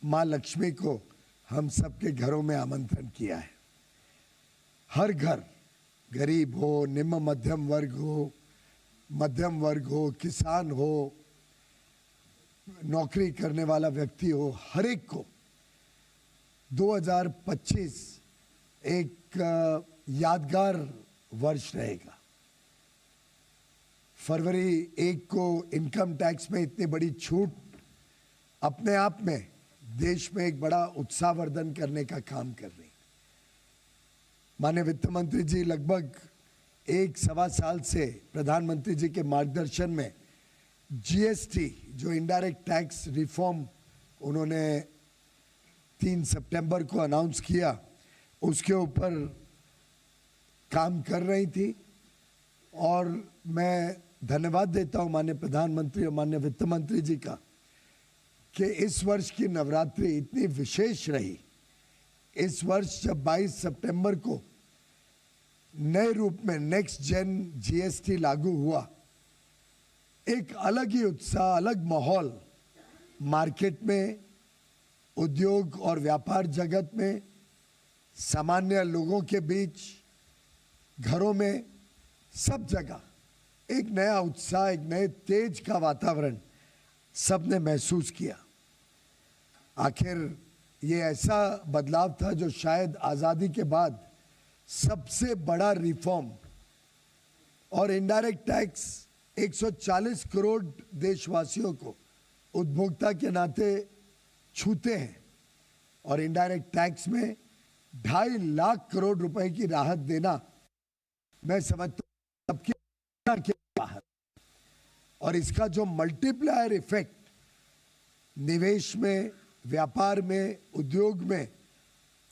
माँ लक्ष्मी को हम सबके घरों में आमंत्रण किया है। हर घर, गरीब हो, निम्न मध्यम वर्ग हो, किसान हो, नौकरी करने वाला व्यक्ति हो, हर एक को 2025 एक यादगार वर्ष रहेगा। फरवरी 1 को इनकम टैक्स में इतनी बड़ी छूट अपने आप में देश में एक बड़ा उत्साहवर्धन करने का काम कर रही। माननीय वित्त मंत्री जी लगभग 1-1.25 साल से प्रधानमंत्री जी के मार्गदर्शन में जीएसटी जो इनडायरेक्ट टैक्स रिफॉर्म उन्होंने 3 सितंबर को अनाउंस किया, उसके ऊपर काम कर रही थी। और मैं धन्यवाद देता हूं माननीय प्रधानमंत्री और माननीय वित्त मंत्री जी का कि इस वर्ष की नवरात्रि इतनी विशेष रही। इस वर्ष जब 22 सितंबर को नए रूप में नेक्स्ट जेन जीएसटी लागू हुआ, एक अलग ही उत्साह, अलग माहौल मार्केट में, उद्योग और व्यापार जगत में, सामान्य लोगों के बीच, घरों में, सब जगह एक नया उत्साह, एक नए तेज का वातावरण सबने महसूस किया। आखिर ये ऐसा बदलाव था जो शायद आज़ादी के बाद सबसे बड़ा रिफॉर्म। और इनडायरेक्ट टैक्स 140 करोड़ देशवासियों को उपभोक्ता के नाते छूते हैं और इनडायरेक्ट टैक्स में 2.5 लाख करोड़ रुपए की राहत देना, मैं समझता हूं सबके बाहर। और इसका जो मल्टीप्लायर इफेक्ट निवेश में, व्यापार में, उद्योग में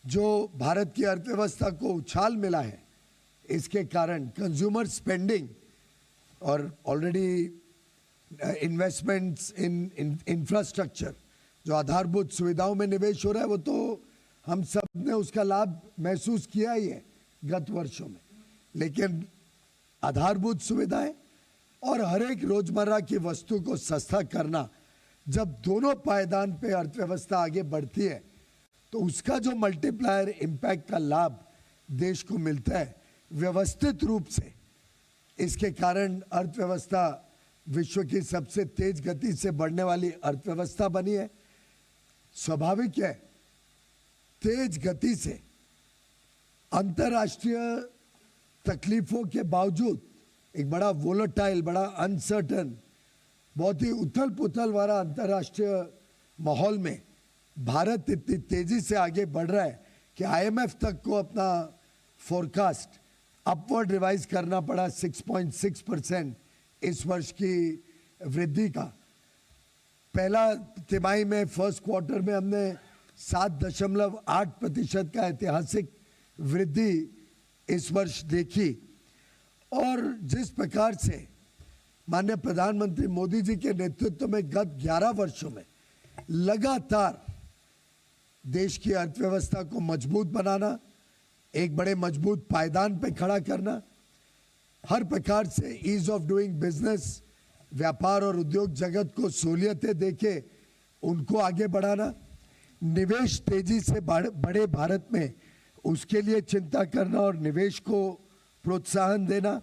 जो भारत की अर्थव्यवस्था को उछाल मिला है, इसके कारण कंज्यूमर स्पेंडिंग और ऑलरेडी इन्वेस्टमेंट्स इन इंफ्रास्ट्रक्चर, जो आधारभूत सुविधाओं में निवेश हो रहा है, वो तो हम सब ने उसका लाभ महसूस किया ही है गत वर्षों में। लेकिन आधारभूत सुविधाएं और हर एक रोजमर्रा की वस्तु को सस्ता करना, जब दोनों पायदान पे अर्थव्यवस्था आगे बढ़ती है तो उसका जो मल्टीप्लायर इम्पैक्ट का लाभ देश को मिलता है व्यवस्थित रूप से। इसके कारण अर्थव्यवस्था विश्व की सबसे तेज गति से बढ़ने वाली अर्थव्यवस्था बनी है। स्वाभाविक है, तेज गति से अंतर्राष्ट्रीय तकलीफों के बावजूद एक बड़ा वोलेटाइल, बड़ा अनसर्टन, बहुत ही उथल पुथल वाला अंतर्राष्ट्रीय माहौल में भारत इतनी तेजी से आगे बढ़ रहा है कि आईएमएफ तक को अपना फोरकास्ट अपवर्ड रिवाइज करना पड़ा 6.6% इस वर्ष की वृद्धि का। पहला तिमाही में, फर्स्ट क्वार्टर में हमने 7.8% का ऐतिहासिक वृद्धि इस वर्ष देखी। और जिस प्रकार से माननीय प्रधानमंत्री मोदी जी के नेतृत्व में गत 11 वर्षों में लगातार देश की अर्थव्यवस्था को मजबूत बनाना, एक बड़े मजबूत पायदान पे खड़ा करना, हर प्रकार से ईज ऑफ डूइंग बिजनेस, व्यापार और उद्योग जगत को सहूलियतें देके उनको आगे बढ़ाना, निवेश तेजी से बढ़े भारत में उसके लिए चिंता करना और निवेश को प्रोत्साहन देना,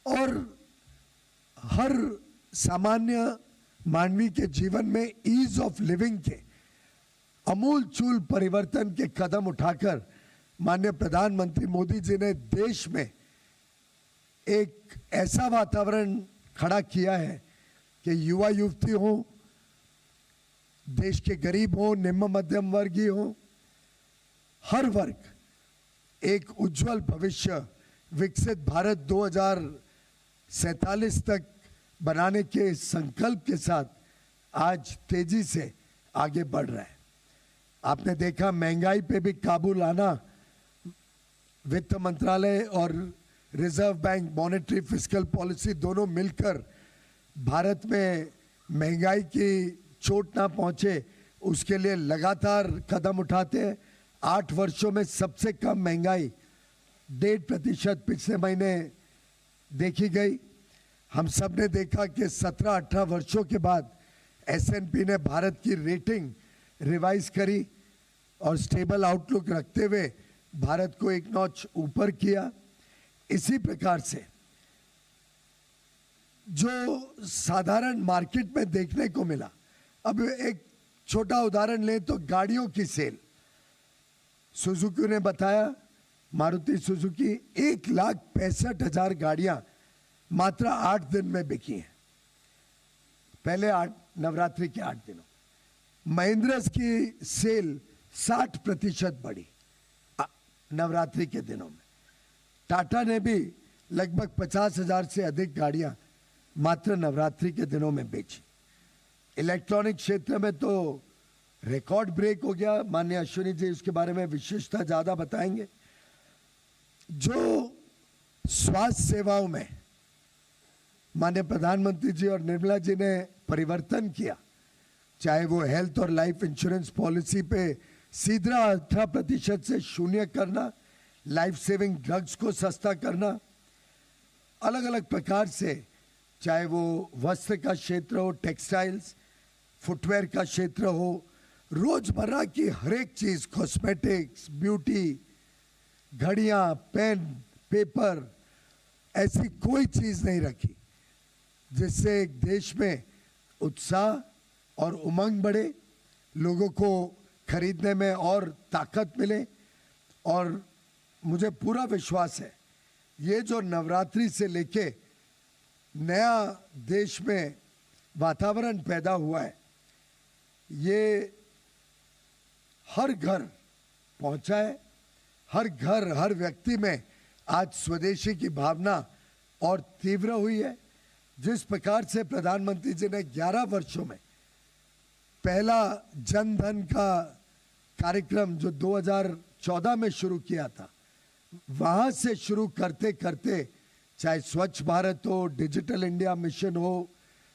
और हर सामान्य मानवी के जीवन में ईज ऑफ लिविंग के अमूल चूल परिवर्तन के कदम उठाकर माननीय प्रधानमंत्री मोदी जी ने देश में एक ऐसा वातावरण खड़ा किया है कि युवा युवती हो, देश के गरीब हो, निम्न मध्यम वर्गीय हो, हर वर्ग एक उज्जवल भविष्य, विकसित भारत 2047 तक बनाने के संकल्प के साथ आज तेजी से आगे बढ़ रहा है। आपने देखा महंगाई पे भी काबू लाना, वित्त मंत्रालय और reserve bank monetary fiscal policy दोनों मिलकर भारत में महंगाई की चोट ना पहुंचे उसके लिए लगातार कदम उठाते हैं। 8 वर्षों में सबसे कम महंगाई 1.5% पिछले महीने देखी गई। हम सब ने देखा कि 17-18 वर्षों के बाद S&P ने भारत की रेटिंग रिवाइज करी और स्टेबल आउटलुक रखते हुए भारत को एक नॉच ऊपर किया। इसी प्रकार से जो साधारण मार्केट में देखने को मिला, अब एक छोटा उदाहरण लें तो गाड़ियों की सेल, सुजुकी ने बताया, मारुति सुजुकी 1,65,000 गाड़ियां मात्र 8 दिन में बिकी हैं, पहले नवरात्रि के 8 दिनों। महिंद्रा की सेल 60% बढ़ी नवरात्रि के दिनों में। टाटा ने भी लगभग 50,000 से अधिक गाड़ियां मात्र नवरात्रि के दिनों में बेची। इलेक्ट्रॉनिक क्षेत्र में तो रिकॉर्ड ब्रेक हो गया। माननीय अश्विनी जी उसके बारे में विशेषता ज्यादा बताएंगे। जो स्वास्थ्य सेवाओं में माननीय प्रधानमंत्री जी और निर्मला जी ने परिवर्तन किया, चाहे वो हेल्थ और लाइफ इंश्योरेंस पॉलिसी पे सीधा 18% से शून्य करना, लाइफ सेविंग ड्रग्स को सस्ता करना, अलग अलग प्रकार से, चाहे वो वस्त्र का क्षेत्र हो, टेक्सटाइल्स, फुटवेयर का क्षेत्र हो, रोजमर्रा की हर एक चीज, कॉस्मेटिक्स, ब्यूटी, घड़ियां, पेन, पेपर, ऐसी कोई चीज नहीं रखी जिससे एक देश में उत्साह और उमंग बढ़े, लोगों को खरीदने में और ताकत मिले। और मुझे पूरा विश्वास है ये जो नवरात्रि से लेके नया देश में वातावरण पैदा हुआ है, ये हर घर पहुंचा है, हर घर, हर व्यक्ति में आज स्वदेशी की भावना और तीव्र हुई है। जिस प्रकार से प्रधानमंत्री जी ने 11 वर्षों में पहला जन धन का कार्यक्रम जो 2014 में शुरू किया था, वहां से शुरू करते करते चाहे स्वच्छ भारत हो, डिजिटल इंडिया मिशन हो,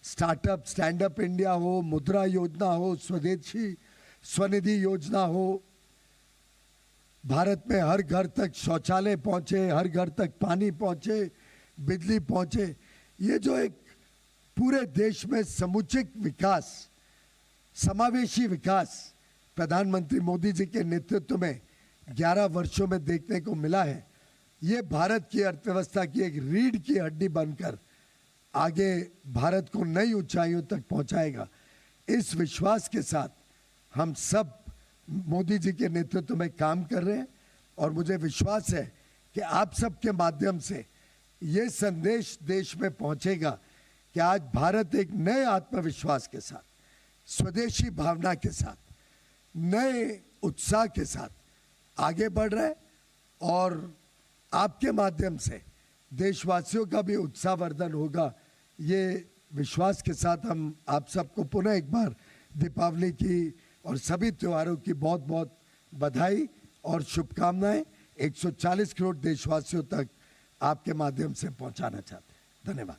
स्टार्टअप स्टैंड अप इंडिया हो, मुद्रा योजना हो, स्वदेशी स्वनिधि योजना हो, भारत में हर घर तक शौचालय पहुंचे, हर घर तक पानी पहुंचे, बिजली पहुंचे, ये जो एक पूरे देश में समुचित विकास, समावेशी विकास प्रधानमंत्री मोदी जी के नेतृत्व में 11 वर्षों में देखने को मिला है, ये भारत की अर्थव्यवस्था की एक रीढ़ की हड्डी बनकर आगे भारत को नई ऊंचाइयों तक पहुंचाएगा। इस विश्वास के साथ हम सब मोदी जी के नेतृत्व में काम कर रहे हैं और मुझे विश्वास है कि आप सबके माध्यम से ये संदेश देश में पहुंचेगा कि आज भारत एक नए आत्मविश्वास के साथ, स्वदेशी भावना के साथ, नए उत्साह के साथ आगे बढ़ रहा है और आपके माध्यम से देशवासियों का भी उत्साहवर्धन होगा। ये विश्वास के साथ हम आप सबको पुनः एक बार दीपावली की और सभी त्योहारों की बहुत बहुत बधाई और शुभकामनाएं 140 करोड़ देशवासियों तक आपके माध्यम से पहुंचाना चाहते हैं। धन्यवाद।